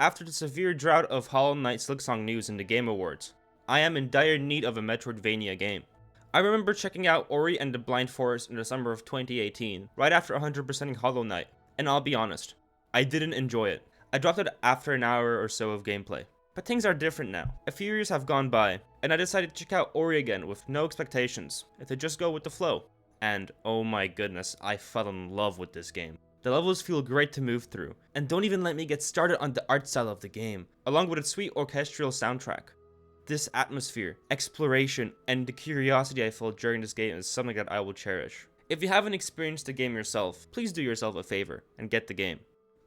After the severe drought of Hollow Knight Silksong news in the Game Awards, I am in dire need of a Metroidvania game. I remember checking out Ori and the Blind Forest in the summer of 2018, right after 100%ing Hollow Knight, and I'll be honest, I didn't enjoy it. I dropped it after an hour or so of gameplay. But things are different now. A few years have gone by, and I decided to check out Ori again with no expectations, and to just go with the flow. And oh my goodness, I fell in love with this game. The levels feel great to move through, and don't even let me get started on the art style of the game, along with its sweet orchestral soundtrack. This atmosphere, exploration, and the curiosity I felt during this game is something that I will cherish. If you haven't experienced the game yourself, please do yourself a favor and get the game.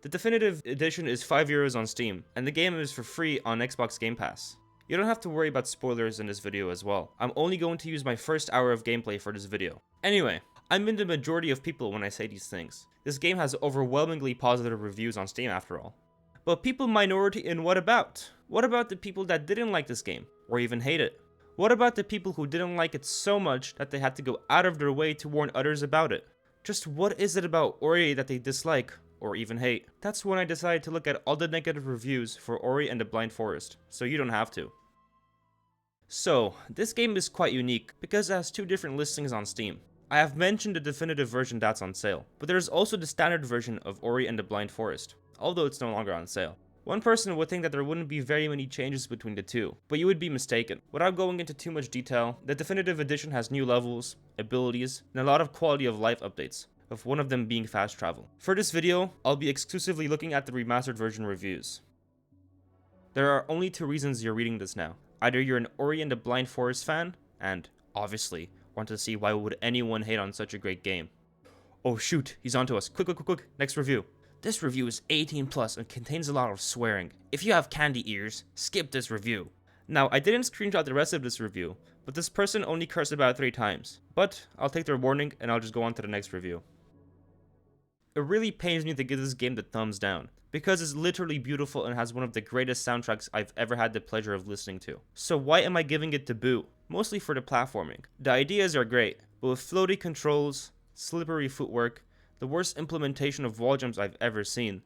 The definitive edition is €5 on Steam, and the game is for free on Xbox Game Pass. You don't have to worry about spoilers in this video as well. I'm only going to use my first hour of gameplay for this video. Anyway, I'm in the majority of people when I say these things. This game has overwhelmingly positive reviews on Steam after all. But people minority in what about? What about the people that didn't like this game, or even hate it? What about the people who didn't like it so much that they had to go out of their way to warn others about it? Just what is it about Ori that they dislike, or even hate? That's when I decided to look at all the negative reviews for Ori and the Blind Forest, so you don't have to. So, this game is quite unique because it has two different listings on Steam. I have mentioned the definitive version that's on sale, but there's also the standard version of Ori and the Blind Forest, although it's no longer on sale. One person would think that there wouldn't be very many changes between the two, but you would be mistaken. Without going into too much detail, the definitive edition has new levels, abilities, and a lot of quality of life updates, with one of them being fast travel. For this video, I'll be exclusively looking at the remastered version reviews. There are only two reasons you're reading this now. Either you're an Ori and the Blind Forest fan, and, obviously, want to see why would anyone hate on such a great game. Oh shoot, he's onto us. Quick, next review. This review is 18 plus and contains a lot of swearing. If you have candy ears, skip this review. Now, I didn't screenshot the rest of this review, but this person only cursed about 3 times. But, I'll take their warning and I'll just go on to the next review. It really pains me to give this game the thumbs down, because it's literally beautiful and has one of the greatest soundtracks I've ever had the pleasure of listening to. So why am I giving it to boot? Mostly for the platforming. The ideas are great, but with floaty controls, slippery footwork, the worst implementation of wall jumps I've ever seen,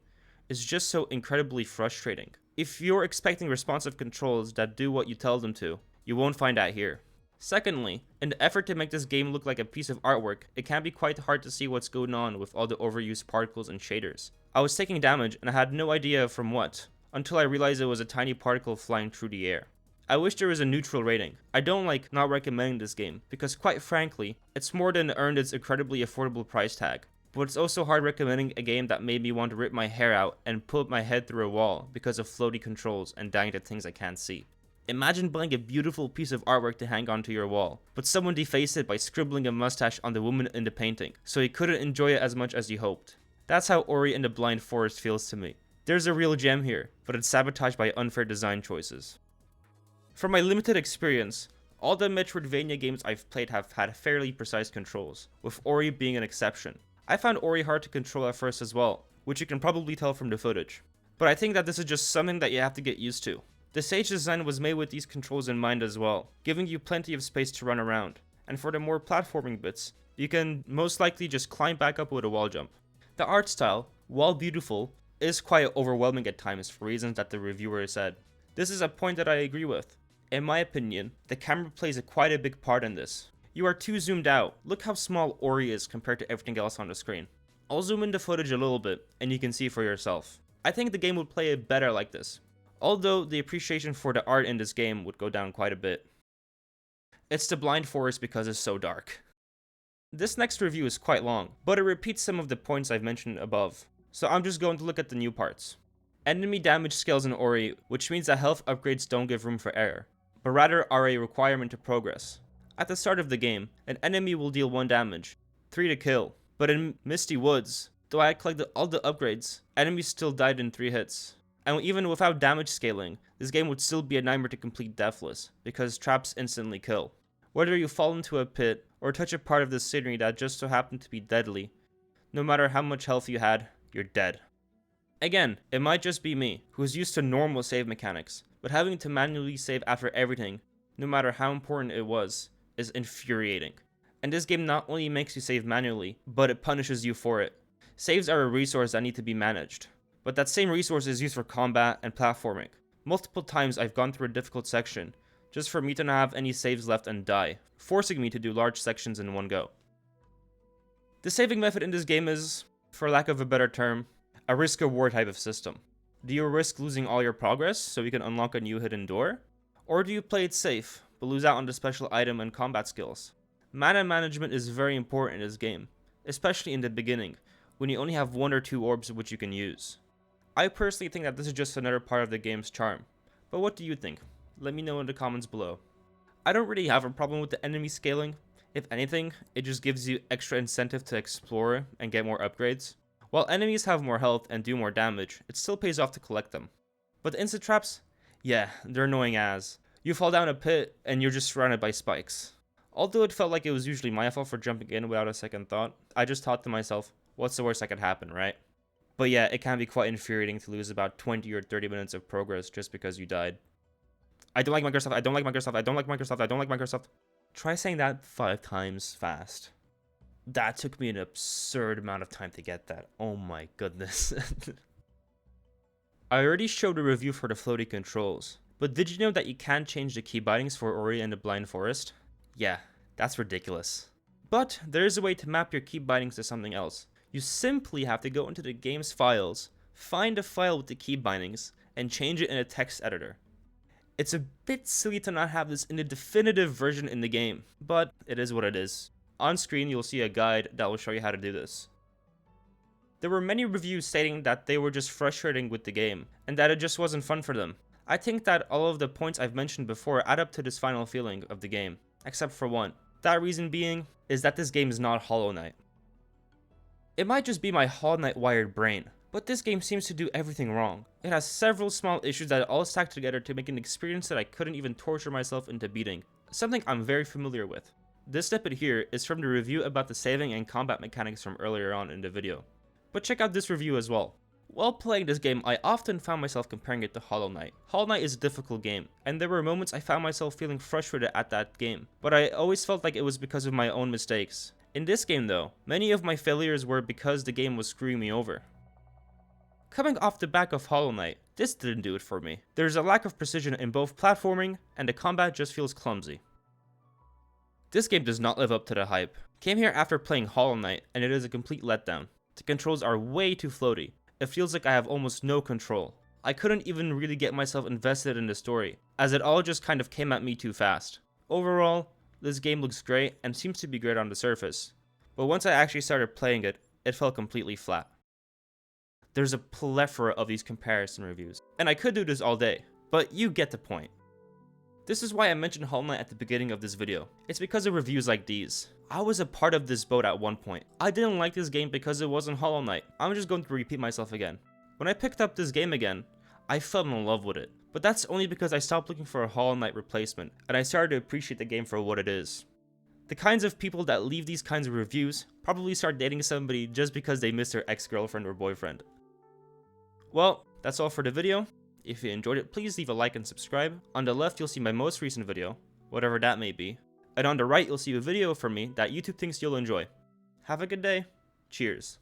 is just so incredibly frustrating. If you're expecting responsive controls that do what you tell them to, you won't find that here. Secondly, in the effort to make this game look like a piece of artwork, it can be quite hard to see what's going on with all the overused particles and shaders. I was taking damage and I had no idea from what, until I realized it was a tiny particle flying through the air. I wish there was a neutral rating. I don't like not recommending this game, because quite frankly, it's more than earned its incredibly affordable price tag. But it's also hard recommending a game that made me want to rip my hair out and put my head through a wall because of floaty controls and dying to things I can't see. Imagine buying a beautiful piece of artwork to hang onto your wall, but someone defaced it by scribbling a mustache on the woman in the painting, so you couldn't enjoy it as much as you hoped. That's how Ori and the Blind Forest feels to me. There's a real gem here, but it's sabotaged by unfair design choices. From my limited experience, all the Metroidvania games I've played have had fairly precise controls, with Ori being an exception. I found Ori hard to control at first as well, which you can probably tell from the footage. But I think that this is just something that you have to get used to. The stage design was made with these controls in mind as well, giving you plenty of space to run around. And for the more platforming bits, you can most likely just climb back up with a wall jump. The art style, while beautiful, is quite overwhelming at times for reasons that the reviewer said. This is a point that I agree with. In my opinion, the camera plays quite a big part in this. You are too zoomed out. Look how small Ori is compared to everything else on the screen. I'll zoom in the footage a little bit, and you can see for yourself. I think the game would play it better like this, although the appreciation for the art in this game would go down quite a bit. It's the Blind Forest because it's so dark. This next review is quite long, but it repeats some of the points I've mentioned above, so I'm just going to look at the new parts. Enemy damage scales in Ori, which means that health upgrades don't give room for error, but rather are a requirement to progress. At the start of the game, an enemy will deal 1 damage, 3 to kill, but in Misty Woods, though I collected all the upgrades, enemies still died in 3 hits. And even without damage scaling, this game would still be a nightmare to complete deathless, because traps instantly kill. Whether you fall into a pit, or touch a part of the scenery that just so happened to be deadly, no matter how much health you had, you're dead. Again, it might just be me, who's used to normal save mechanics, but having to manually save after everything, no matter how important it was, is infuriating. And this game not only makes you save manually, but it punishes you for it. Saves are a resource that need to be managed. but that same resource is used for combat and platforming. Multiple times I've gone through a difficult section, just for me to not have any saves left and die, forcing me to do large sections in one go. The saving method in this game is, for lack of a better term, a risk-reward type of system. Do you risk losing all your progress so you can unlock a new hidden door? Or do you play it safe, but lose out on the special item and combat skills? Mana management is very important in this game, especially in the beginning, when you only have 1 or 2 orbs which you can use. I personally think that this is just another part of the game's charm, but what do you think? Let me know in the comments below. I don't really have a problem with the enemy scaling. If anything, it just gives you extra incentive to explore and get more upgrades. While enemies have more health and do more damage, it still pays off to collect them. But the instant traps? Yeah, they're annoying as. You fall down a pit and you're just surrounded by spikes. Although it felt like it was usually my fault for jumping in without a second thought, I just thought to myself, what's the worst that could happen, right? But yeah, it can be quite infuriating to lose about 20 or 30 minutes of progress just because you died. I don't like Microsoft, I don't like Microsoft, I don't like Microsoft, I don't like Microsoft. Try saying that 5 times fast. That took me an absurd amount of time to get that. Oh my goodness. I already showed a review for the floaty controls, but did you know that you can change the key bindings for Ori and the Blind Forest? Yeah, that's ridiculous. But there is a way to map your key bindings to something else. You simply have to go into the game's files, find a file with the key bindings, and change it in a text editor. It's a bit silly to not have this in the definitive version in the game, but it is what it is. On screen, you'll see a guide that will show you how to do this. There were many reviews stating that they were just frustrating with the game, and that it just wasn't fun for them. I think that all of the points I've mentioned before add up to this final feeling of the game, except for one. That reason being is that this game is not Hollow Knight. It might just be my Hollow Knight wired brain, but this game seems to do everything wrong. It has several small issues that all stack together to make an experience that I couldn't even torture myself into beating, something I'm very familiar with. This snippet here is from the review about the saving and combat mechanics from earlier on in the video, but check out this review as well. While playing this game, I often found myself comparing it to Hollow Knight. Hollow Knight is a difficult game, and there were moments I found myself feeling frustrated at that game, but I always felt like it was because of my own mistakes. In this game though, many of my failures were because the game was screwing me over. Coming off the back of Hollow Knight, this didn't do it for me. There's a lack of precision in both platforming, and the combat just feels clumsy. This game does not live up to the hype. Came here after playing Hollow Knight, and it is a complete letdown. The controls are way too floaty. It feels like I have almost no control. I couldn't even really get myself invested in the story, as it all just kind of came at me too fast. Overall, this game looks great and seems to be great on the surface, but once I actually started playing it, it fell completely flat. There's a plethora of these comparison reviews, and I could do this all day, but you get the point. This is why I mentioned Hollow Knight at the beginning of this video. It's because of reviews like these. I was a part of this boat at one point. I didn't like this game because it wasn't Hollow Knight. I'm just going to repeat myself again. When I picked up this game again, I fell in love with it. But that's only because I stopped looking for a Hollow Knight replacement, and I started to appreciate the game for what it is. The kinds of people that leave these kinds of reviews probably start dating somebody just because they miss their ex-girlfriend or boyfriend. Well, that's all for the video. If you enjoyed it, please leave a like and subscribe. On the left, you'll see my most recent video, whatever that may be. And on the right, you'll see a video from me that YouTube thinks you'll enjoy. Have a good day. Cheers.